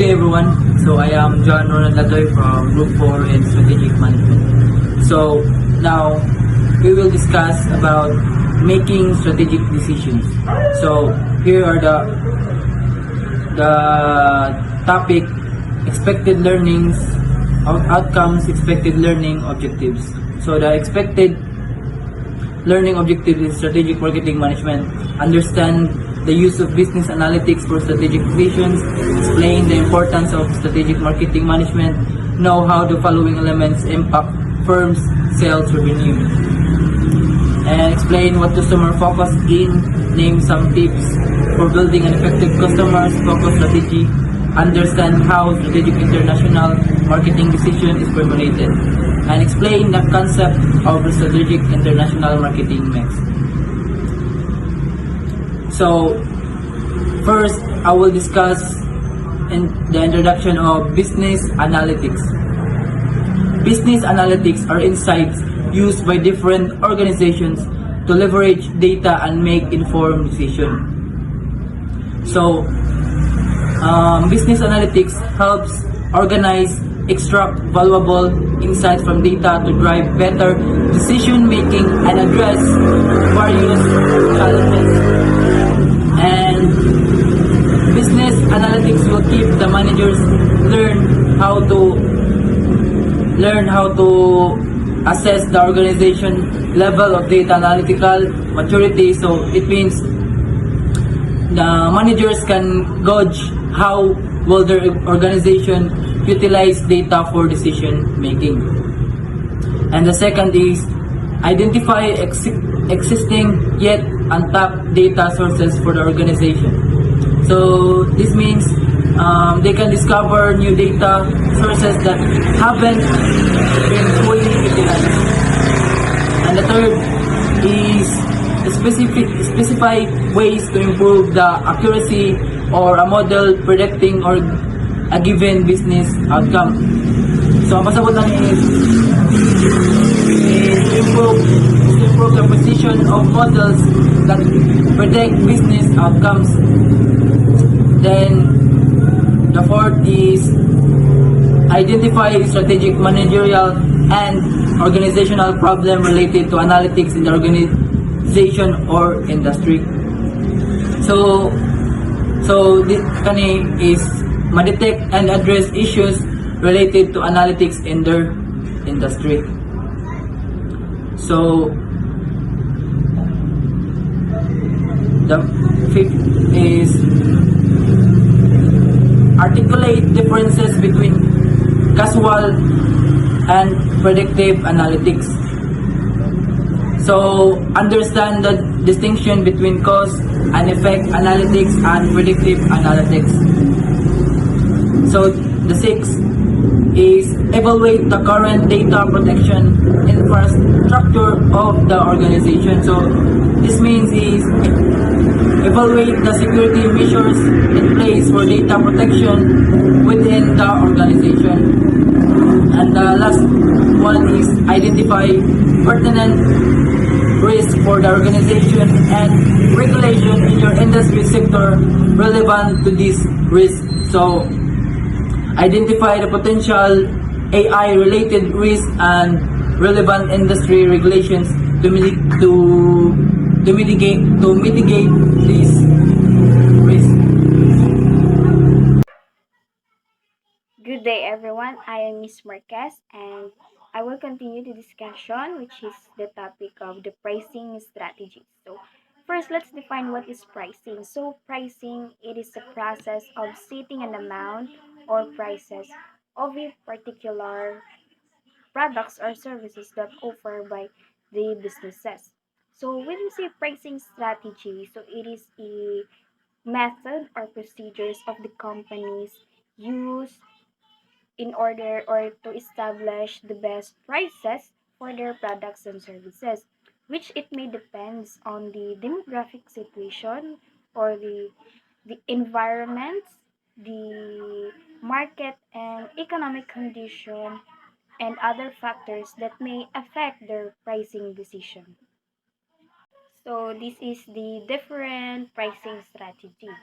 day everyone. So I am John Ronald Latoy from Group 4 in Strategic Management. So now we will discuss about making strategic decisions. So here are the topic: expected learnings, outcomes, expected learning objectives. So the expected learning objective is strategic marketing management. Understand the use of business analytics for strategic decisions. Explain the importance of strategic marketing management. Know how the following elements impact firms' sales revenue. And explain what customer focus in. Name some tips for building an effective customer focus strategy. Understand how strategic international marketing decision is formulated. And explain the concept of strategic international marketing mix. So, first, I will discuss the introduction of business analytics. Business analytics are insights used by different organizations to leverage data and make informed decisions. So, business analytics helps organize, extract valuable insights from data to drive better decision making and address various challenges. And business analytics will keep the managers learn how to assess the organization level of data analytical maturity. So it means the managers can gauge how will their organization utilize data for decision making. And the second is identify existing yet untapped data sources for the organization. So this means they can discover new data sources that haven't been fully utilized. And the third is specify ways to improve the accuracy or a model predicting or a given business outcome. So ang pasabot lang is improve the precision of models that predict business outcomes. Then the fourth is identify strategic, managerial, and organizational problem related to analytics in the organization or industry. So this kani is ma-detect and address issues related to analytics in their industry. So the fifth is articulate differences between casual and predictive analytics. So understand the distinction between cause and effect analytics and predictive analytics. So the sixth is evaluate the current data protection infrastructure of the organization. So this means is evaluate the security measures in place for data protection within the organization. And the last one is identify pertinent risk for the organization and regulation in your industry sector relevant to this risk. So identify the potential AI related risk and relevant industry regulations to mitigate this risk. Good day, everyone. I am Miss Marquez, and I will continue the discussion, which is the topic of the pricing strategy. So, first, let's define what is pricing. So, pricing it is the process of setting an amount or prices of a particular products or services that offered by the businesses. So, when we say pricing strategy, so it is a method or procedures of the companies use in order or to establish the best prices for their products and services, which it may depends on the demographic situation or the environment, the market and economic condition, and other factors that may affect their pricing decision. So this is the different pricing strategies.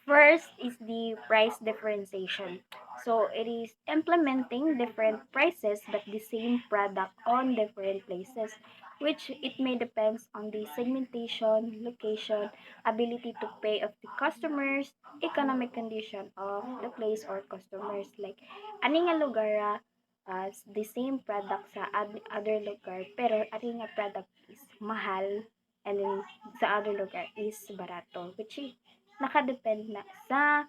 First is the price differentiation. So it is implementing different prices but the same product on different places, which it may depends on the segmentation, location, ability to pay of the customers, economic condition of the place or customers. Like, ani nga lugar as the same product sa other lugar, pero ani nga product is mahal and then sa other lugar is barato, which is nakadepend na sa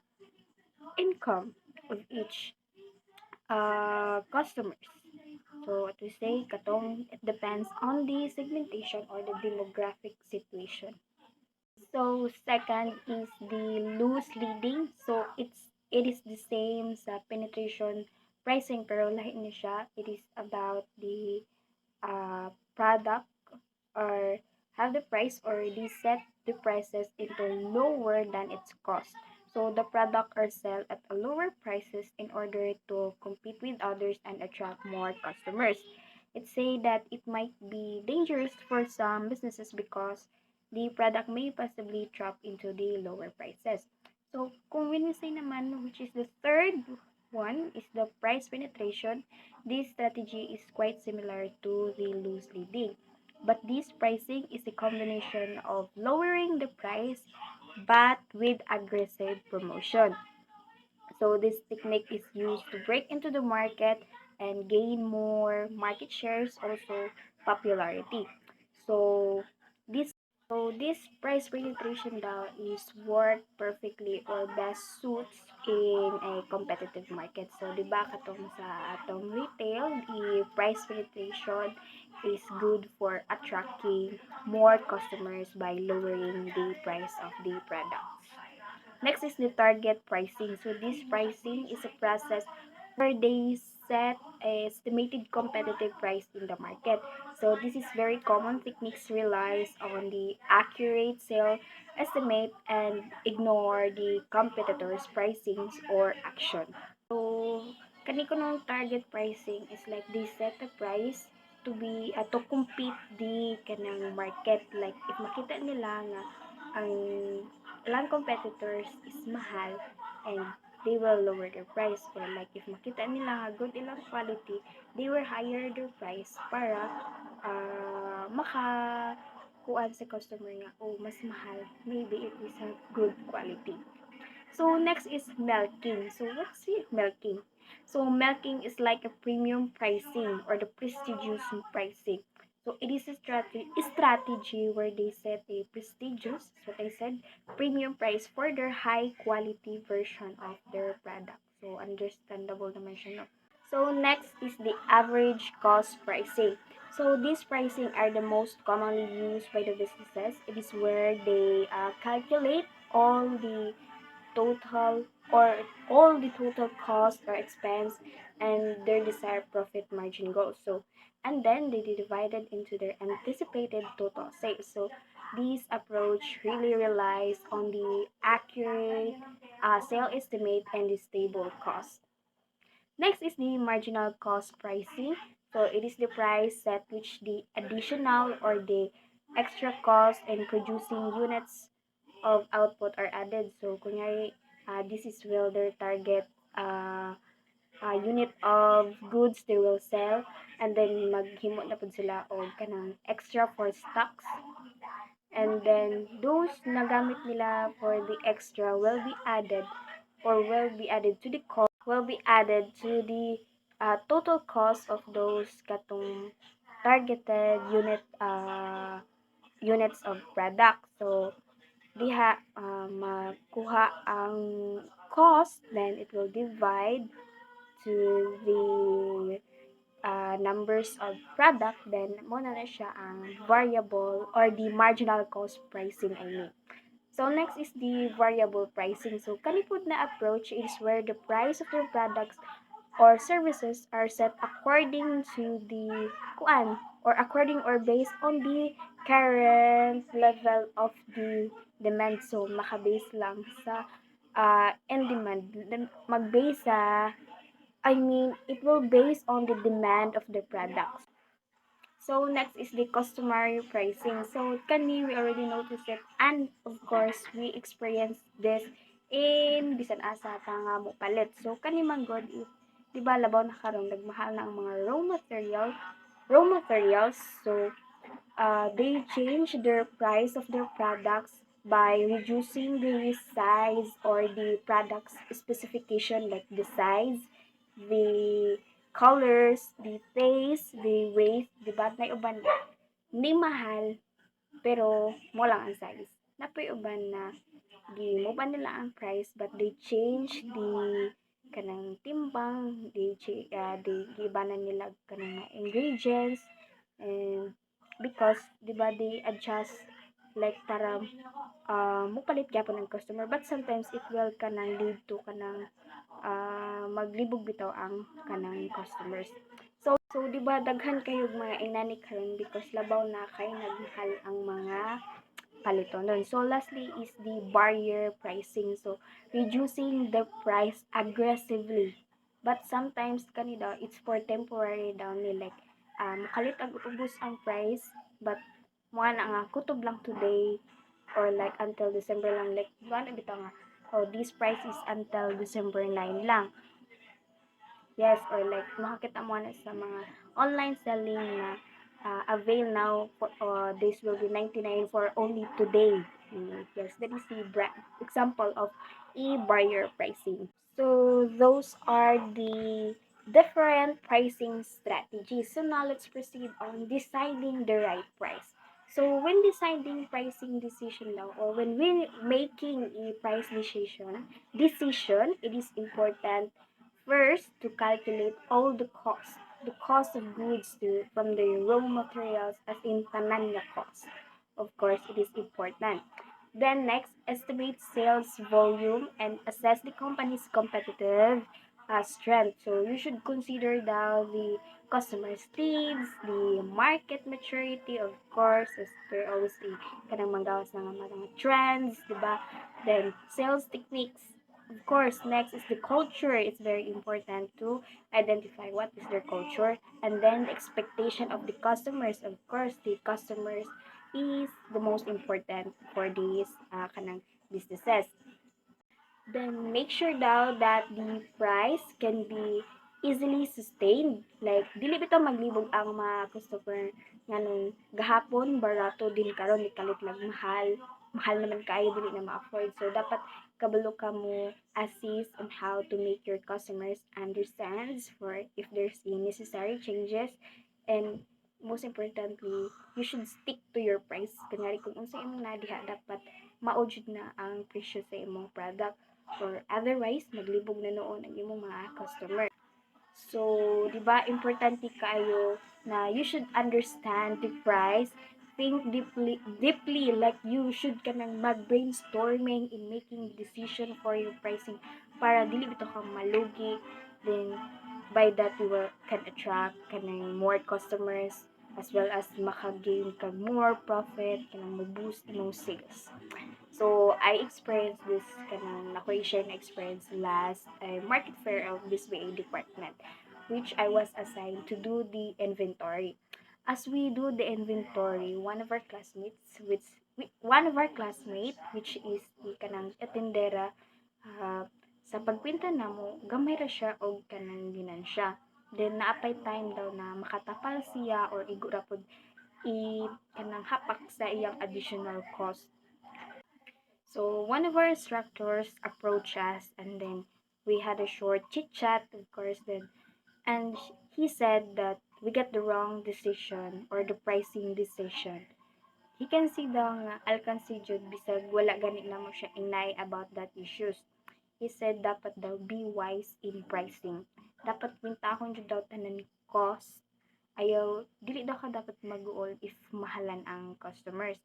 income of each customers. So, what we say, katong, it depends on the segmentation or the demographic situation. So, second is the loose leading. So, it is the same sa penetration pricing pero lahi niya siya. It is about the product or have the price already set the prices into lower than its cost. So the product are sell at a lower prices in order to compete with others and attract more customers. It say that it might be dangerous for some businesses because the product may possibly drop into the lower prices. So kung when we say naman, which is the third one, is the price penetration, this strategy is quite similar to the loose leading. But this pricing is a combination of lowering the price but with aggressive promotion. So this technique is used to break into the market and gain more market shares, also popularity. So this this price penetration daw is work perfectly or best suits in a competitive market. So di ba katong sa atong retail, the price penetration is good for attracting more customers by lowering the price of the products. Next is the target pricing. So this pricing is a process where they set a estimated competitive price in the market. So this is very common. Techniques relies on the accurate sale estimate and ignore the competitors' pricings or action. So kani ko nung target pricing is like they set a price to be to compete the kanang market. Like if makita nila nga ang ilang competitors is mahal and they will lower their price, or like if makita nila nga good ilang quality, they will higher their price para maka kuan sa customer nga, oh mas mahal, maybe it is a good quality. So next is milking. So what's it milking? So milking is like a premium pricing or the prestigious pricing. So it is a strategy where they set a prestigious, what I said, premium price for their high quality version of their product. So understandable naman siya, no? So next is the average cost pricing. So these pricing are the most commonly used by the businesses. It is where they calculate all the total or all the total cost or expense and their desired profit margin goals. So and then they divide it into their anticipated total sales. So this approach really relies on the accurate sale estimate and the stable cost. Next is the marginal cost pricing. So it is the price at which the additional or the extra cost in producing units of output are added. So kunyari, this is where their target unit of goods they will sell, and then maghimo na pud sila og kanang extra for stocks, and then those nagamit nila for the extra will be added or will be added to the total cost of those katong targeted units of product. So diha makuha ang cost, then it will divide to the numbers of product, then mo na siya ang variable or the marginal cost pricing, I mean. So next is the variable pricing. So kanipod na approach is where the price of your products or services are set according to the kuan or according or based on the current level of the demand. So makabase lang sa end demand, mag-base sa, I mean, it will base on the demand of the products. So next is the customary pricing. So kani we already noticed it, and of course we experience this in bisan asa ta nga mo palit. So kani man god if di ba labaw na karon nagmahal na ang mga raw materials. So they change their price of their products by reducing the size or the product's specification, like the size, the colors, the taste, the weight, di ba? Na uban hindi mahal pero mo lang ang size. Napoy uban na di mo ba nila ang price but they change the kanang timbang, they gibanan nila kanang mga ingredients, and because di ba they adjust like para mupalit gyapon ang customer, but sometimes it will kanang lead to kanang maglibog bitaw ang kanang customers. So di ba daghan kayog mga inani karon because labaw na kay nagmahal ang mga paliton nun. So lastly is the barrier pricing. So reducing the price aggressively. But sometimes kani daw it's for temporary daw ni, like makalit ag ubos ang price but mo na nga kutob lang today or like until December lang, like ano bitaw nga, oh this price is until December 9 lang. Yes, or like makakita mo na sa mga online selling na avail now for this will be 99 for only today. Yes, that is the example of e-buyer pricing. So those are the different pricing strategies. So now let's proceed on deciding the right price. So when deciding pricing decision now, or when we making a price decision, it is important first to calculate all the cost of goods from the raw materials as in tanan nga cost. Of course, it is important. Then next, estimate sales volume and assess the company's competitive strength. So you should consider the customer's needs, the market maturity, of course, as there always the kanang manggawas ng mga trends, diba? Then sales techniques. Of course, next is the culture. It's very important to identify what is their culture, and then the expectation of the customers. Of course, the customers is the most important for these kanang businesses. Then make sure daw that the price can be easily sustained. Like dili bitaw maglibog ang mga customer nganong gahapon barato din karon kalit lang mahal. Mahal naman kayo dili na ma-afford. So dapat kabalo ka mo assist on how to make your customers understands for if there's any necessary changes, and most importantly, you should stick to your price. Kunyari kung unsa imong nadiha dapat mao jud na ang presyo sa imong product, or otherwise maglibog na noon ang imong mga customer. So, di ba importante kayo na you should understand the price, think deeply, like you should kanang mag-brainstorming in making decision for your pricing para dili bitaw kang malugi. Then by that you will can attract kanang more customers, as well as maka-gain ka more profit, kanang mo-boost imong sales. So, I experienced this kanang nakoy share na experience last market fair of this BA department, which I was assigned to do the inventory. As we do the inventory, one of our classmates, which is the kanang atendera, sa pagpinta namo, gamay ra siya og kanang ginansya. Then naapay time daw na makatapal siya or igo ra pod kanang hapak sa iyang additional cost. So one of our instructors approached us, and then we had a short chit chat, of course, then, and he said that we got the wrong decision or the pricing decision. He can see daw nga alkansi jud bisag wala gani na mo siya inay about that issues. He said dapat daw be wise in pricing. Dapat kwintahon jud daw tanan cost. Ayaw dili daw ka dapat mag-uol if mahalan ang customers.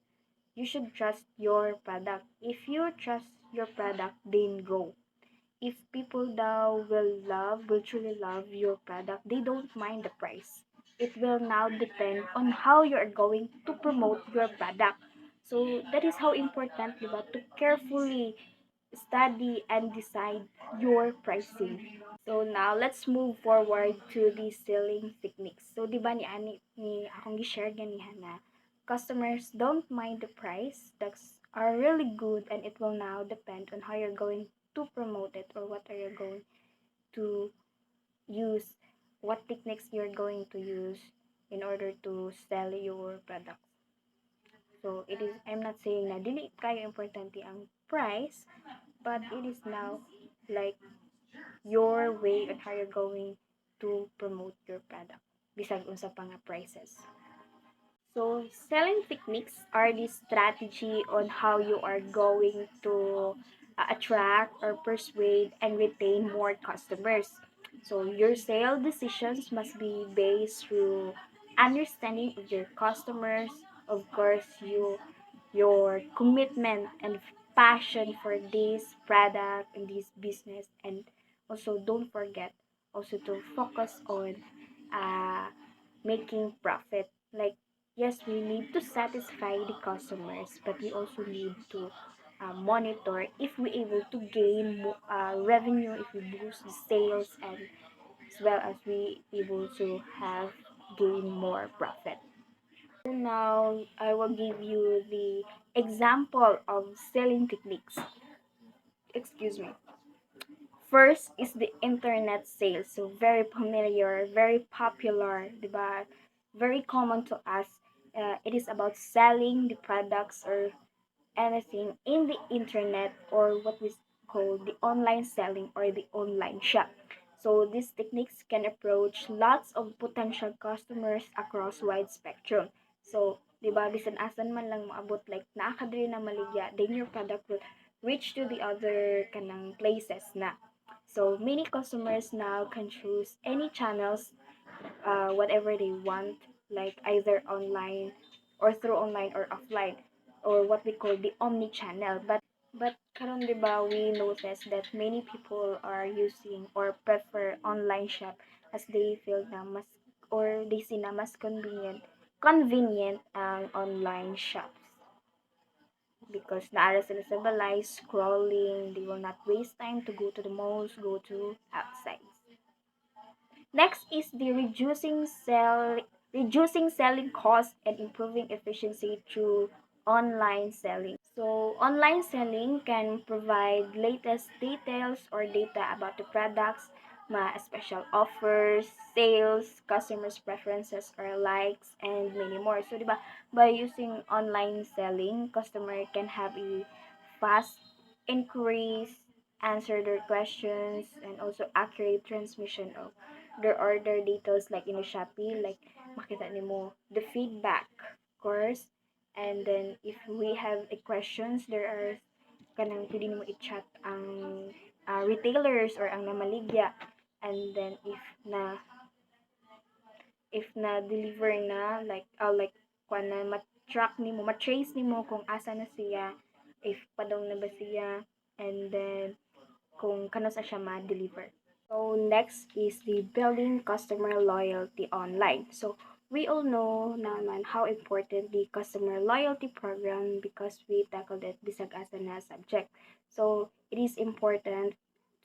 You should trust your product. If you trust your product, then go. If people daw will truly love your product, they don't mind the price. It will now depend on how you are going to promote your product. So that is how important, diba, to carefully study and decide your pricing. So now let's move forward to the selling techniques. So di ba ni akong gi-share ganihan na customers don't mind the price. That's are really good, and it will now depend on how you're going to promote it, or what are you going to use, what techniques you're going to use in order to sell your products. So it is, I'm not saying na dili kayo importante ang price, but it is now like your way on how you're going to promote your product bisag unsa pa nga prices. So, selling techniques are the strategy on how you are going to attract or persuade and retain more customers. So, your sale decisions must be based through understanding of your customers, of course, your commitment and passion for this product and this business, and also don't forget also to focus on uh, making profit. Like, yes, we need to satisfy the customers, but we also need to monitor if we able to gain revenue, if we boost the sales, and as well as we able to have gain more profit. So now I will give you the example of selling techniques. Excuse me. First is the internet sales. So very familiar, very popular, diba? Very common to us. It is about selling the products or anything in the internet, or what we call the online selling or the online shop. So these techniques can approach lots of potential customers across wide spectrum. So, di ba, bisan asan man lang maabot, like naakadiri na maligya, then your product will reach to the other kanang places na. So many customers now can choose any channels, whatever they want, like either online or through online or offline, or what we call the omni channel. But karon, di ba, we notice that many people are using or prefer online shop as they feel na mas, or they see na mas convenient ang online shops because naara sila sa balay scrolling, they will not waste time to go to the malls, go to outside. Next is the reducing selling cost and improving efficiency through online selling. So, online selling can provide latest details or data about the products, special offers, sales, customers' preferences or likes, and many more. So, diba, by using online selling, customer can have a fast inquiries, answer their questions, and also accurate transmission of their order details, like in the Shopee, like makita nimo the feedback, of course. And then if we have a questions, there are kanang pwede nimo i-chat ang retailers or ang namaligya. And then if na deliver na, like kung na ma-track nimo, ma-trace nimo kung asa na siya, if padong na ba siya, and then kung kano sa siya ma-deliver. So next is the building customer loyalty online. So we all know naman how important the customer loyalty program because we tackled it bisag asa na subject. So it is important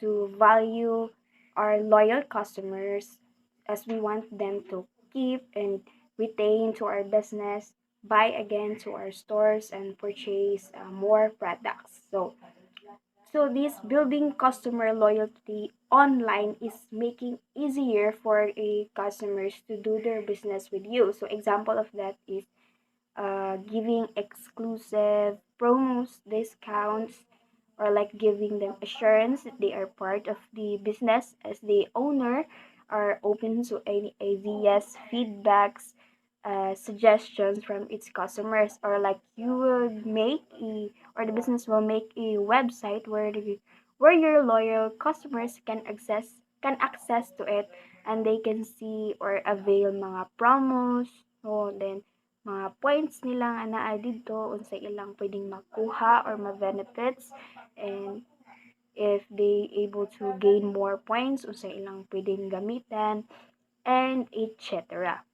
to value our loyal customers as we want them to keep and retain to our business, buy again to our stores, and purchase more products. So this building customer loyalty online is making easier for a customers to do their business with you. So example of that is giving exclusive promos, discounts, or like giving them assurance that they are part of the business as the owner, are open to any ideas, feedbacks, suggestions from its customers, or like you will make a, or the business will make a website where your loyal customers can access to it, and they can see or avail mga promos, so then mga points nila nga naa dito unsa ilang pwedeng makuha or ma-benefits, and if they able to gain more points unsa ilang pwedeng gamitan, and etc.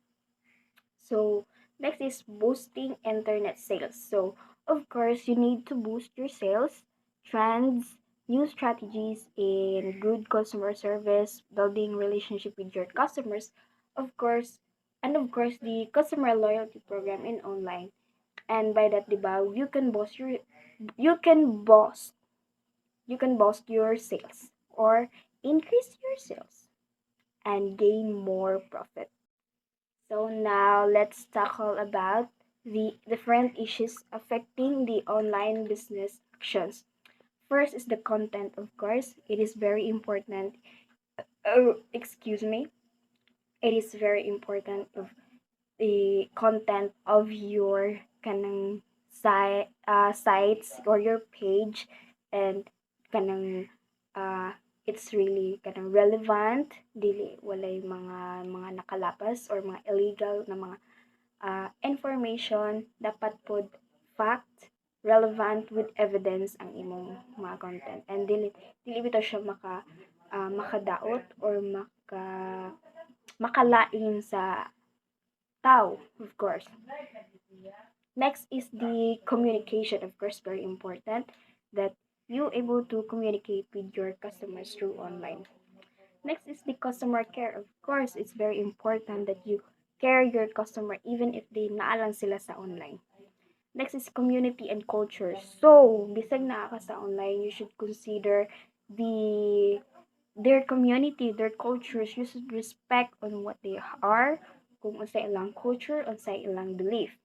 So next is boosting internet sales. So of course you need to boost your sales, trends, new strategies in good customer service, building relationship with your customers, of course, and of course the customer loyalty program in online. And by that, diba, you can boast you can boost your sales or increase your sales and gain more profit. So now let's tackle about the different issues affecting the online business actions. First is the content, of course. It is very important. Oh, excuse me. It is very important of the content of your kanang sites or your page, and kanang it's really kanang relevant, dili walay mga nakalapas or mga illegal na mga information. Dapat pod fact, relevant with evidence ang imong mga content, and dili bitaw siya makadaot or makalain sa tao, of course. Next is the communication, of course, very important that you able to communicate with your customers through online. Next is the customer care. Of course, it's very important that you care your customer even if they naalang sila sa online. Next is community and culture. So, bisag naa ka sa online, you should consider their community, their cultures. You should respect on what they are, kung unsay ilang culture, unsay ilang belief.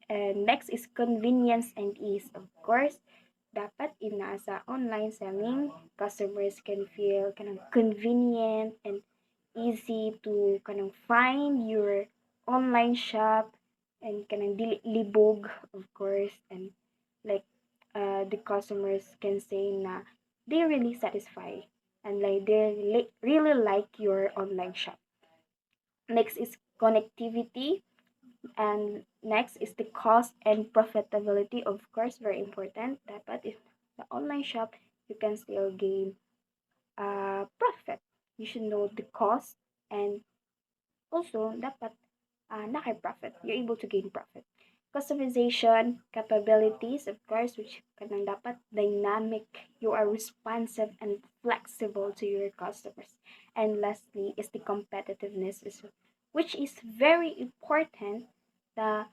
And next is convenience and ease. Of course, dapat sa online selling, customers can feel kanang convenient and easy to kanang find your online shop, and kanang dili libog, of course, and like the customers can say na they really satisfy and like they really like your online shop. Next is connectivity, and next is the cost and profitability. Of course, very important. Dapat if the online shop, you can still gain profit. You should know the cost, and also dapat naka-profit. You're able to gain profit. Customization capabilities, of course, which kanang dapat dynamic. You are responsive and flexible to your customers. And lastly is the competitiveness, which is very important. The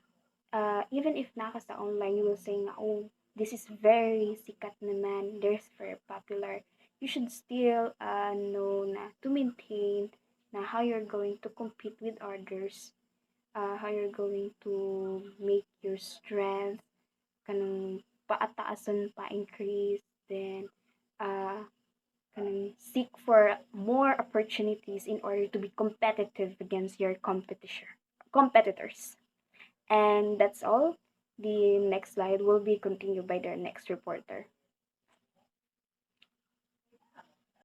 even if naka sa online, you will say na, oh, this is very sikat naman, there's very popular. You should still know na to maintain na how you're going to compete with others, how you're going to make your strength kanang paataasan pa increase, then kanang seek for more opportunities in order to be competitive against your competitors. And that's all. The next slide will be continued by the next reporter.